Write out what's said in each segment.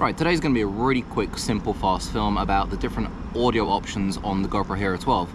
Right, today's going to be a really quick, simple, fast film about the different audio options on the GoPro Hero 12.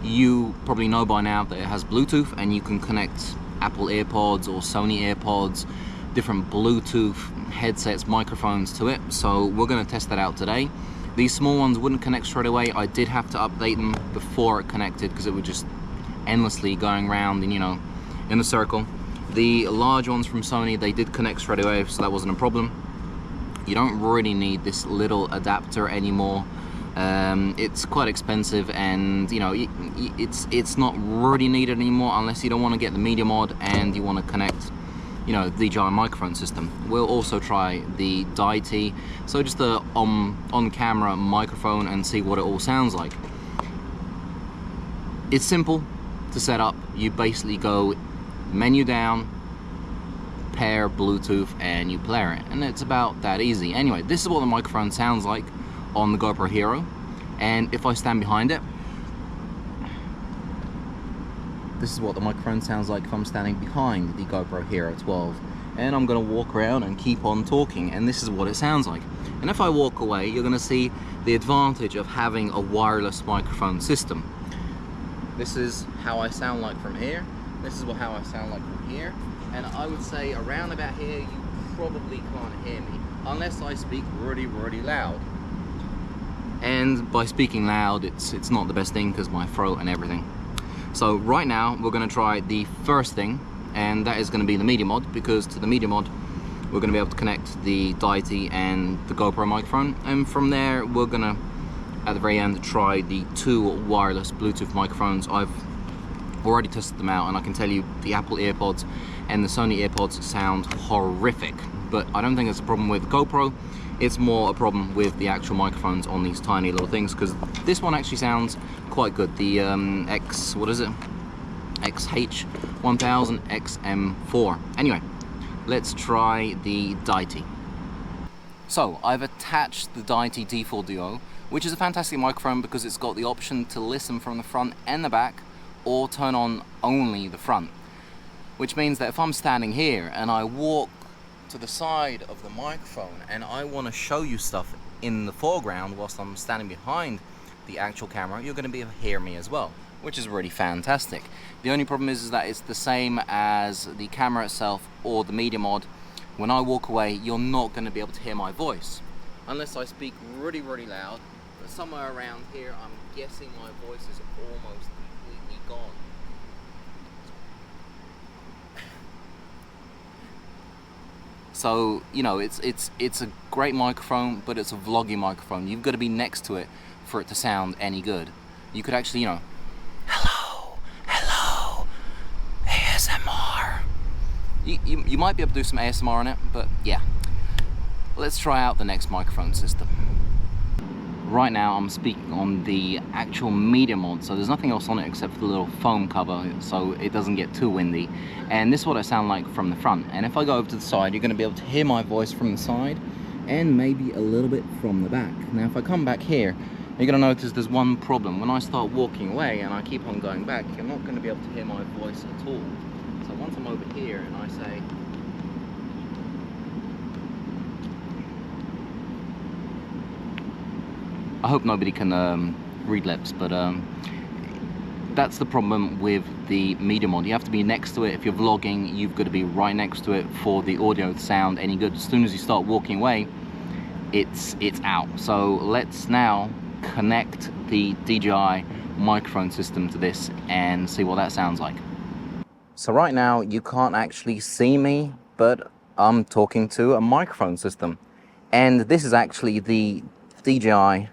You probably know by now that it has Bluetooth and you can connect Apple AirPods or Sony AirPods, different Bluetooth headsets, microphones to it. So we're going to test that out today. These small ones wouldn't connect straight away. I did have to update them before it connected because it was just endlessly going around and, in a circle. The large ones from Sony, they did connect straight away, so that wasn't a problem. You don't really need this little adapter anymore. It's quite expensive, and it's not really needed anymore unless you don't want to get the media mod and you want to connect the DJI microphone system. We'll also try the Deity, so just the on-camera microphone, and see what it all sounds like. It's simple to set up. You basically go menu down, pair Bluetooth, and you pair it, and it's about that easy. Anyway, this is what the microphone sounds like on the GoPro Hero, and if I stand behind it, this is what the microphone sounds like if I'm standing behind the GoPro Hero 12, and I'm gonna walk around and keep on talking, and this is what it sounds like. And if I walk away, you're gonna see the advantage of having a wireless microphone system. This is how I sound like from here. This is how I sound like from here. And I would say around about here, you probably can't hear me unless I speak really, really loud. And by speaking loud, it's not the best thing because my throat and everything. So right now, we're going to try the first thing, and that is going to be the media mod, because to the media mod, we're going to be able to connect the Deity and the GoPro microphone. And from there, we're going to, at the very end, try the two wireless Bluetooth microphones. I've already tested them out, and I can tell you the Apple AirPods and the Sony AirPods sound horrific, but I don't think it's a problem with GoPro. It's more a problem with the actual microphones on these tiny little things, because this one actually sounds quite good. The WH-1000XM4. Anyway, let's try the Deity. So I've attached the Deity D4 Duo, which is a fantastic microphone because it's got the option to listen from the front and the back, or turn on only the front, which means that if I'm standing here and I walk to the side of the microphone and I want to show you stuff in the foreground whilst I'm standing behind the actual camera, you're going to be able to hear me as well, which is really fantastic. The only problem is that it's the same as the camera itself or the media mod. When I walk away, you're not going to be able to hear my voice unless I speak really, really loud. But somewhere around here, I'm guessing my voice is almost completely gone. So it's a great microphone, but it's a vloggy microphone. You've got to be next to it for it to sound any good. You could actually hello, ASMR. You might be able to do some ASMR on it, but yeah. Let's try out the next microphone system. Right now I'm speaking on the actual media mod, so there's nothing else on it except for the little foam cover so it doesn't get too windy. And this is what I sound like from the front. And if I go over to the side, you're going to be able to hear my voice from the side and maybe a little bit from the back. Now if I come back here, you're going to notice there's one problem. When I start walking away and I keep on going back, you're not going to be able to hear my voice at all. So once I'm over here and I say, I hope nobody can read lips, but that's the problem with the media mod. You have to be next to it. If you're vlogging, you've got to be right next to it for the audio to sound any good. As soon as you start walking away, it's out. So let's now connect the DJI microphone system to this and see what that sounds like. So right now you can't actually see me, but I'm talking to a microphone system, and this is actually the DJI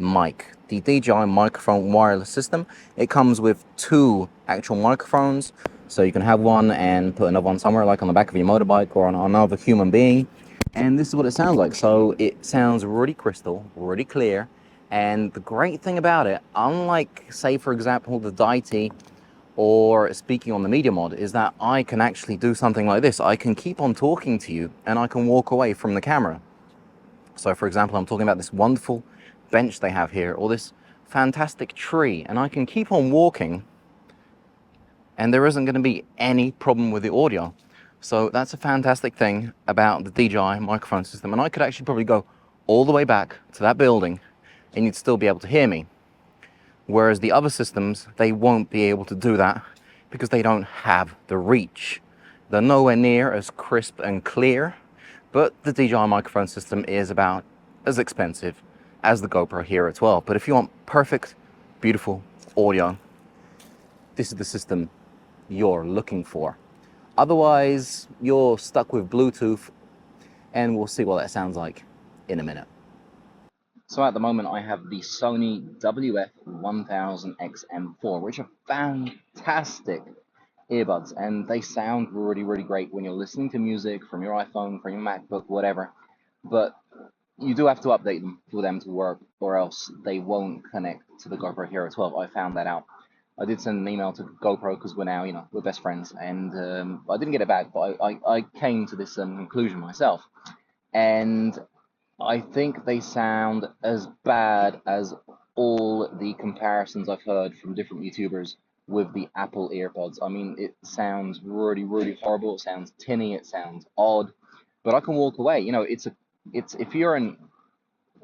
Mic, the DJI microphone wireless system. It comes with two actual microphones, so you can have one and put another one somewhere, like on the back of your motorbike or on another human being. And this is what it sounds like. So it sounds really crystal, really clear. And the great thing about it, unlike, say, for example, the Deity or speaking on the media mod, is that I can actually do something like this. I can keep on talking to you and I can walk away from the camera. So for example, I'm talking about this wonderful bench they have here, or this fantastic tree, and I can keep on walking and there isn't going to be any problem with the audio. So that's a fantastic thing about the DJI microphone system. And I could actually probably go all the way back to that building and you'd still be able to hear me. Whereas the other systems, they won't be able to do that because they don't have the reach. They're nowhere near as crisp and clear, but the DJI microphone system is about as expensive as the GoPro Hero 12. But if you want perfect, beautiful audio, this is the system you're looking for. Otherwise, you're stuck with Bluetooth, and we'll see what that sounds like in a minute. So at the moment, I have the Sony WF-1000XM4, which are fantastic earbuds, and they sound really, really great when you're listening to music from your iPhone, from your MacBook, whatever. But you do have to update them for them to work, or else they won't connect to the GoPro Hero 12. I found that out. I did send an email to GoPro because we're now, we're best friends, and I didn't get it back, but I came to this conclusion myself. And I think they sound as bad as all the comparisons I've heard from different YouTubers with the Apple AirPods. I mean, it sounds really, really horrible. It sounds tinny. It sounds odd. But I can walk away. It's if you're in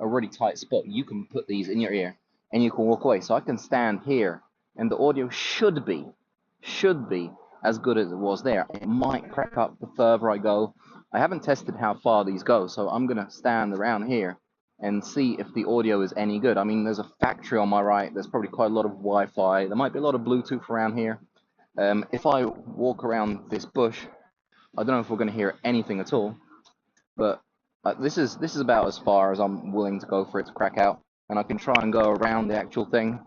a really tight spot, you can put these in your ear and you can walk away. So I can stand here, and the audio should be as good as it was there. It might crack up the further I go. I haven't tested how far these go, so I'm gonna stand around here and see if the audio is any good. I mean, there's a factory on my right. There's probably quite a lot of Wi-Fi. There might be a lot of Bluetooth around here. If I walk around this bush, I don't know if we're gonna hear anything at all. But this is about as far as I'm willing to go for it to crack out, and I can try and go around the actual thing.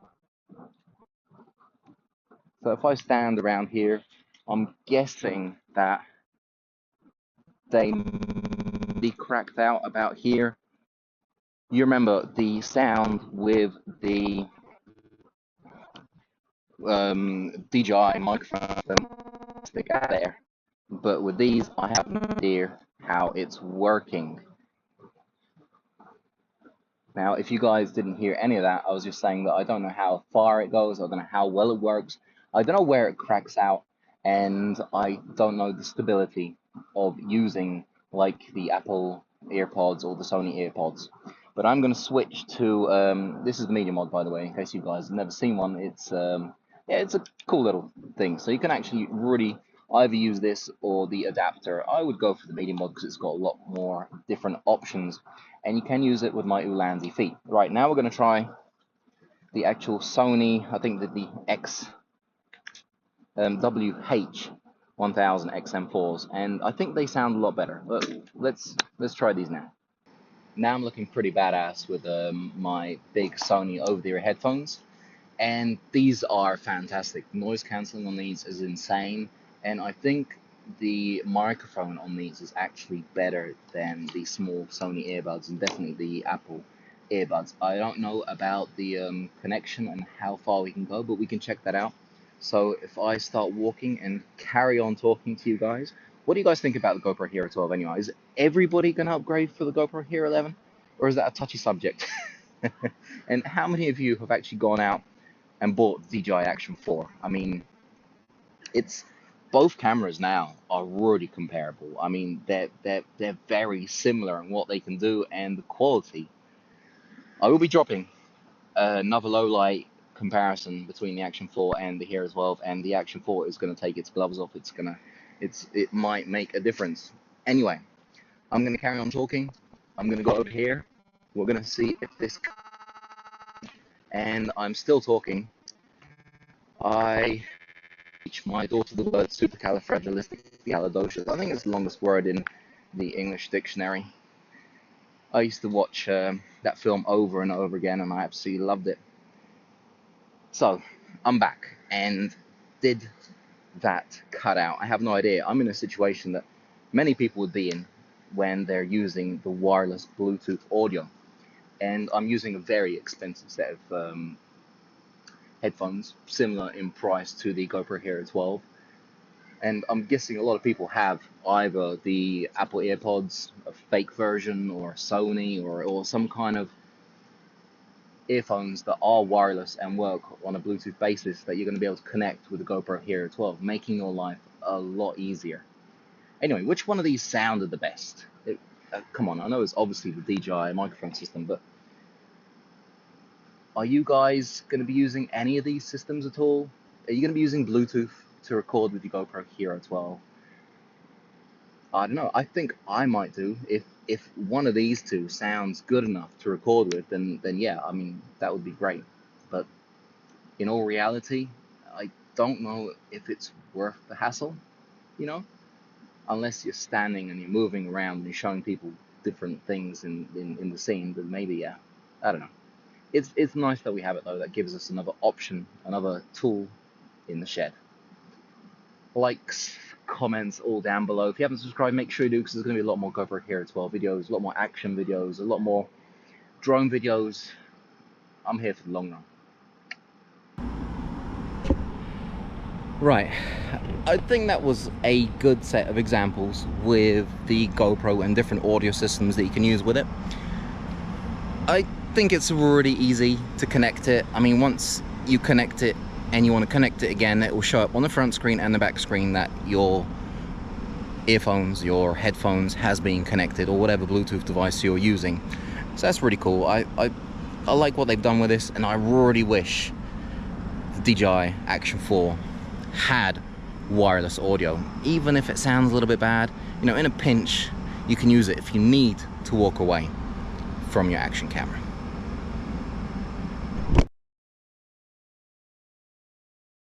So if I stand around here, I'm guessing that they be cracked out about here. You remember the sound with the DJI microphone stick out there, but with these, I have no idea how it's working. Now, if you guys didn't hear any of that, I was just saying that I don't know how far it goes, I don't know how well it works, I don't know where it cracks out, and I don't know the stability of using like the Apple AirPods or the Sony AirPods. But I'm going to switch to, this is the Media Mod, by the way, in case you guys have never seen one. Yeah, it's a cool little thing. So you can actually really either use this or the adapter. I would go for the Media Mod because it's got a lot more different options, and you can use it with my Ulanzi feet. Right, now we're going to try the actual Sony, I think that the WH-1000XM4s, and I think they sound a lot better. But let's try these now. Now I'm looking pretty badass with my big Sony over-the-ear headphones, and these are fantastic. Noise cancelling on these is insane, and I think the microphone on these is actually better than the small Sony earbuds, and definitely the Apple earbuds. I don't know about the connection and how far we can go, but we can check that out. So if I start walking and carry on talking to you guys, what do you guys think about the GoPro Hero 12 anyway? Is everybody going to upgrade for the GoPro Hero 11? Or is that a touchy subject? And how many of you have actually gone out and bought DJI Action 4? I mean, it's both cameras now are really comparable. I mean, they're very similar in what they can do and the quality. I will be dropping another low light comparison between the Action 4 and the Hero 12, and the Action 4 is going to take its gloves off. It might make a difference. Anyway, I'm going to carry on talking. I'm going to go over here. We're going to see if this, and I'm still talking. I teach my daughter the word supercalifragilisticexpialidocious. I think it's the longest word in the English dictionary. I used to watch that film over and over again, and I absolutely loved it. So, I'm back, and did that cut out? I have no idea. I'm in a situation that many people would be in when they're using the wireless Bluetooth audio, and I'm using a very expensive set of headphones, similar in price to the GoPro Hero 12. And I'm guessing a lot of people have either the Apple AirPods, a fake version, or Sony, or some kind of earphones that are wireless and work on a Bluetooth basis that you're going to be able to connect with the GoPro Hero 12, making your life a lot easier. Anyway, which one of these sounded the best? Come on, I know it's obviously the DJI microphone system, but are you guys going to be using any of these systems at all? Are you going to be using Bluetooth to record with your GoPro Hero 12? I don't know. I think I might do. If one of these two sounds good enough to record with, then yeah, I mean, that would be great. But in all reality, I don't know if it's worth the hassle, you know? Unless you're standing and you're moving around and you're showing people different things in the scene, then maybe, yeah. I don't know. It's nice that we have it, though. That gives us another option, another tool in the shed. Likes, comments all down below. If you haven't subscribed, make sure you do, because there's going to be a lot more GoPro Hero 12 videos, a lot more action videos, a lot more drone videos. I'm here for the long run. Right, I think that was a good set of examples with the GoPro and different audio systems that you can use with it. I think it's really easy to connect it. I mean, once you connect it and you want to connect it again, it will show up on the front screen and the back screen that your earphones, your headphones has been connected, or whatever Bluetooth device you're using. So that's really cool. I like what they've done with this, and I really wish the DJI Action 4 had wireless audio. Even if it sounds a little bit bad, you know, in a pinch, you can use it if you need to walk away from your action camera.